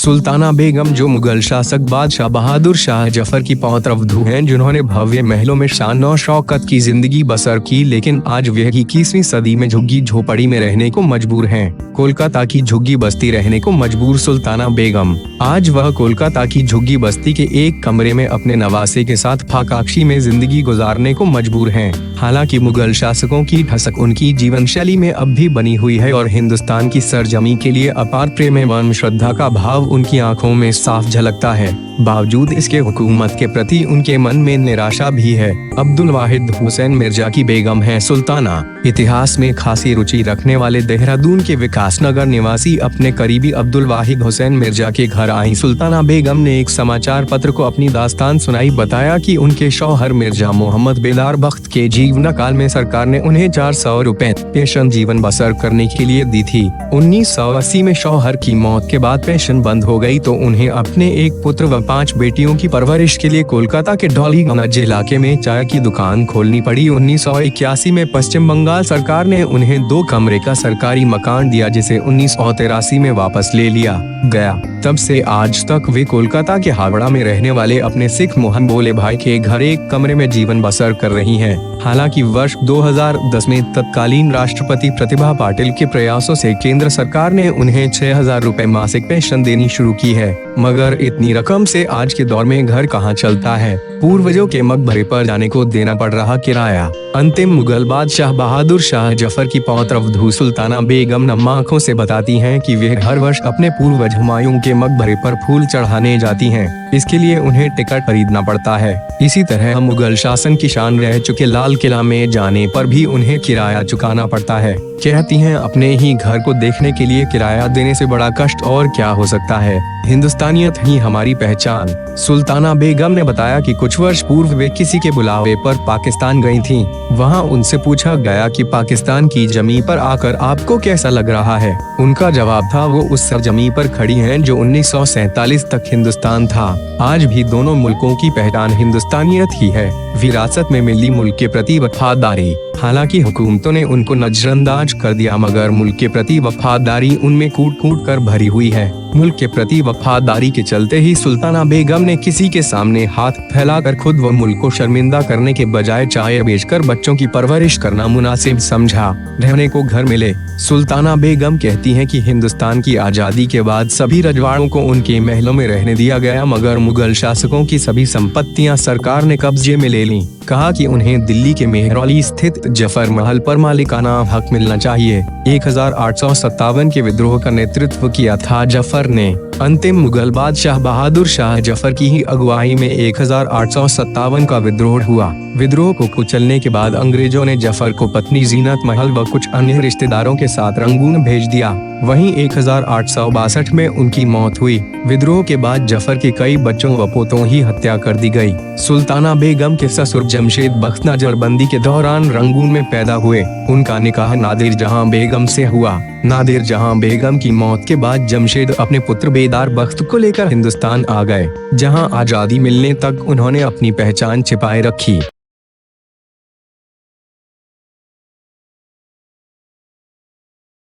सुल्ताना बेगम जो मुगल शासक बादशाह बहादुर शाह जफर की पौत्रवधू हैं, जिन्होंने भव्य महलों में शान और शौकत की जिंदगी बसर की, लेकिन आज वह 21वीं सदी में झुग्गी झोपड़ी में रहने को मजबूर हैं। कोलकाता की झुग्गी बस्ती रहने को मजबूर सुल्ताना बेगम आज वह कोलकाता की झुग्गी बस्ती के एक कमरे में अपने नवासे के साथ फाकाक्षी में जिंदगी गुजारने को मजबूर हैं। हालांकि मुगल शासकों की ठसक उनकी जीवन शैली में अब भी बनी हुई है और हिंदुस्तान की सरजमी के लिए अपार प्रेम एवं श्रद्धा का भाव उनकी आंखों में साफ झलकता है। बावजूद इसके हुकूमत के प्रति उनके मन में निराशा भी है। अब्दुल वाहिद हुसैन मिर्जा की बेगम है सुल्ताना। इतिहास में खासी रुचि रखने वाले देहरादून के विकासनगर निवासी अपने करीबी अब्दुल वाहिद हुसैन मिर्जा के घर आई सुल्ताना बेगम ने एक समाचार पत्र को अपनी दास्तान सुनाई। बताया कि उनके शौहर मिर्जा मोहम्मद बेदार बख्त के जीवन काल में सरकार ने उन्हें 400 रुपए पेंशन जीवन बसर करने के लिए दी थी। 1980 में शौहर की मौत के बाद पेंशन बंद हो गई तो उन्हें अपने एक पुत्र व 5 बेटियों की परवरिश के लिए कोलकाता के डॉलीगंज इलाके में चाय की दुकान खोलनी पड़ी। 1981 में पश्चिम बंगाल सरकार ने उन्हें 2 कमरे का सरकारी मकान दिया, जिसे 1983 में वापस ले लिया गया। तब से आज तक वे कोलकाता के हावड़ा में रहने वाले अपने सिख मोहन बोले भाई के घर एक कमरे में जीवन बसर कर रही हैं। हालांकि वर्ष 2010 में तत्कालीन राष्ट्रपति प्रतिभा पाटिल के प्रयासों से केंद्र सरकार ने उन्हें 6000 रुपए मासिक पेंशन देनी शुरू की है, मगर इतनी रकम से आज के दौर में घर कहां चलता है। पूर्वजों के मकबरे पर जाने को देना पड़ रहा किराया। अंतिम मुगल बादशाह बहादुर शाह जफर की पौत्रवधू सुल्ताना बेगम नम आंखों से बताती हैं कि वे हर वर्ष अपने पूर्वज हुमायूं के मकबरे पर फूल चढ़ाने जाती हैं। इसके लिए उन्हें टिकट खरीदना पड़ता है। इसी तरह मुगल शासन की शान रह चुके लाल किला में जाने पर भी उन्हें किराया चुकाना पड़ता है। कहती हैं, अपने ही घर को देखने के लिए किराया देने से बड़ा कष्ट और क्या हो सकता है। हिंदुस्तानियत ही हमारी पहचान। सुल्ताना बेगम ने बताया कि कुछ वर्ष पूर्व वे किसी के बुलावे पर पाकिस्तान गई थीं। वहां उनसे पूछा गया कि पाकिस्तान की जमी पर आकर आपको कैसा लग रहा है। उनका जवाब था, वो उस सरजमी पर खड़ी हैं जो 1947 तक हिंदुस्तान था। आज भी दोनों मुल्कों की पहचान हिंदुस्तानियत ही है, विरासत में मिली मुल्क के प्रति वफादारी। हालांकि हुकूमतों ने उनको नजरअंदाज कर दिया, मगर मुल्क के प्रति वफादारी उनमें कूट कूट कर भरी हुई है। मुल्क के प्रति वफादारी के चलते ही सुल्ताना बेगम ने किसी के सामने हाथ फैलाकर खुद व मुल्क को शर्मिंदा करने के बजाय चाय बेचकर बच्चों की परवरिश करना मुनासिब समझा। रहने को घर मिले। सुल्ताना बेगम कहती हैं कि हिंदुस्तान की आजादी के बाद सभी रजवाड़ों को उनके महलों में रहने दिया गया, मगर मुगल शासकों की सभी संपत्तियां सरकार ने कब्जे में ले लीं। कहा कि उन्हें दिल्ली के मेहरौली स्थित जफर महल पर मालिकाना हक मिलना चाहिए। 1857 के विद्रोह का नेतृत्व किया था जफर ने। अंतिम मुगल बादशाह बहादुर शाह जफर की ही अगुवाई में 1857 का विद्रोह हुआ। विद्रोह को कुचलने के बाद अंग्रेजों ने जफर को पत्नी जीनत महल व कुछ अन्य रिश्तेदारों के साथ रंगून भेज दिया। वहीं 1862 में उनकी मौत हुई। विद्रोह के बाद जफर के कई बच्चों व पोतों की हत्या कर दी गई। सुल्ताना बेगम के ससुर जमशेद बख्त नजरबंदी के दौरान रंगून में पैदा हुए। उनका निकाह नादिर जहां बेगम से हुआ। नादिर जहां बेगम की मौत के बाद जमशेद अपने पुत्र बेदार बख्त को लेकर हिंदुस्तान आ गए, जहां आजादी मिलने तक उन्होंने अपनी पहचान छिपाए रखी।